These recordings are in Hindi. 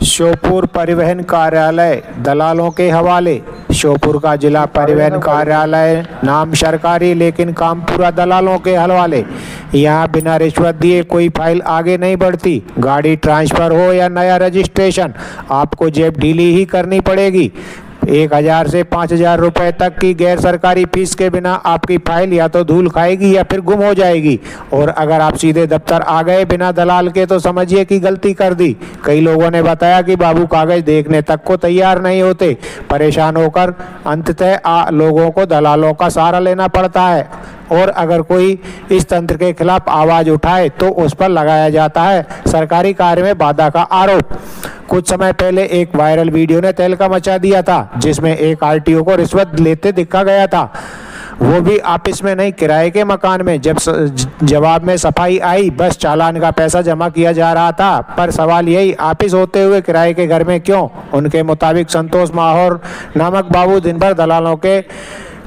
श्योपुर परिवहन कार्यालय दलालों के हवाले। श्योपुर का जिला परिवहन कार्यालय नाम सरकारी लेकिन काम पूरा दलालों के हवाले। यहाँ बिना रिश्वत दिए कोई फाइल आगे नहीं बढ़ती। गाड़ी ट्रांसफर हो या नया रजिस्ट्रेशन, आपको जेब ढीली ही करनी पड़ेगी। 1000 से 5000 रुपए तक की गैर सरकारी फीस के बिना आपकी फाइल या तो धूल खाएगी या फिर गुम हो जाएगी। और अगर आप सीधे दफ्तर आ गए बिना दलाल के तो समझिए कि गलती कर दी। कई लोगों ने बताया कि बाबू कागज देखने तक को तैयार नहीं होते। परेशान होकर अंततः लोगों को दलालों का सहारा लेना पड़ता है। और अगर कोई इस तंत्र के खिलाफ आवाज उठाए तो उस पर लगाया जाता है सरकारी कार्य में बाधा का आरोप। कुछ समय पहले एक वायरल वीडियो ने तहलका मचा दिया था, जिसमें एक आरटीओ को रिश्वत लेते देखा गया था, वो भी ऑफिस में नहीं किराए के मकान में। जब जवाब में सफाई आई, बस चालान का पैसा जमा किया जा रहा था। पर सवाल यही, ऑफिस होते हुए किराए के घर में क्यों? उनके मुताबिक संतोष माहौर नामक बाबू दिन भर दलालों के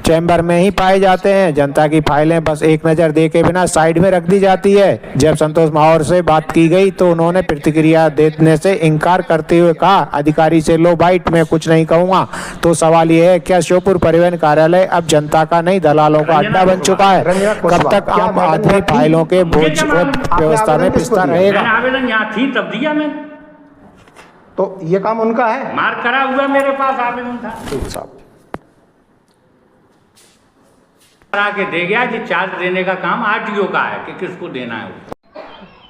चैम्बर में ही पाए जाते हैं। जनता की फाइलें बस एक नज़र देखे बिना साइड में रख दी जाती है। जब संतोष माहौर से बात की गई तो उन्होंने प्रतिक्रिया देने से इनकार करते हुए कहा, अधिकारी से लो बाइट, मैं कुछ नहीं कहूँगा। तो सवाल ये है, क्या श्योपुर परिवहन कार्यालय अब जनता का नहीं दलालों का अड्डा बन चुका है? कब तक आम आदमी फाइलों के बोझ व्यवस्था में पिसता रहेगा? आवेदन यहाँ थी तब दिया मैं, तो ये काम उनका है, मार करा हुआ मेरे पास आवेदन था। करा के दे गया कि चार्ज देने का काम आरटीओ का है कि किसको देना है।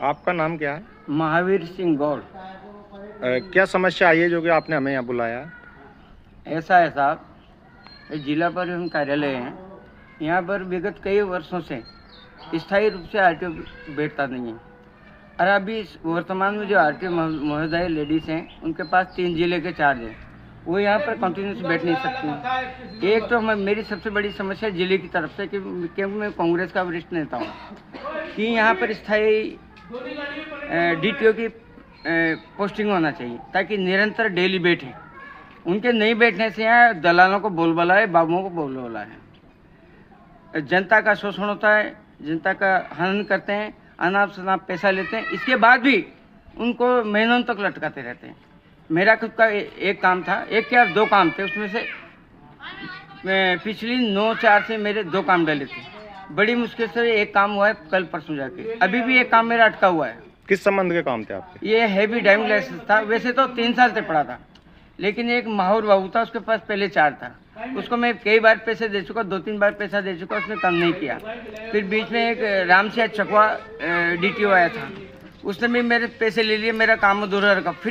आपका नाम क्या है? महावीर सिंह गौड़। क्या समस्या आई है जो कि आपने हमें यहाँ बुलाया है? ऐसा है साहब, जिला परिवहन कार्यालय है, यहाँ पर विगत कई वर्षों से स्थायी रूप से आरटीओ बैठता नहीं है। और अभी वर्तमान में जो आरटीओ महोदय लेडीज़ हैं, उनके पास 3 जिले के चार्ज हैं, वो यहाँ पर कंटिन्यूस बैठ नहीं सकती। एक तो मेरी सबसे बड़ी समस्या जिले की तरफ से, क्योंकि मैं कांग्रेस का वरिष्ठ नेता हूँ, कि यहाँ पर स्थायी डीटीओ की पोस्टिंग होना चाहिए ताकि निरंतर डेली बैठे। उनके नहीं बैठने से यहाँ दलालों को बोलबाला है, बाबुओं को बोलबाला है। जनता का शोषण होता है, जनता का हनन करते हैं, अनाप शनाप पैसा लेते हैं, इसके बाद भी उनको महीनों तक लटकाते रहते हैं। मेरा खुद का एक काम था, एक क्या 2 काम थे, उसमें से पिछली 9-4 से मेरे 2 काम डले थे। बड़ी मुश्किल से एक काम हुआ है कल परसों जाके, अभी भी एक काम मेरा अटका हुआ है। किस संबंध के काम थे आपके? ये हैवी ड्राइविंग लाइसेंस था, वैसे तो 3 साल से पड़ा था, लेकिन एक माहौर बाबू था, उसके पास पहले 4 था। उसको मैं कई बार पैसे दे चुका, 2-3 बार पैसा दे चुका, उसने कम नहीं किया। फिर बीच में एक रामसिया चकवा डीटीओ आया था, उसने भी मेरे पैसे ले लिए, मेरा काम अधूरा रखा। फिर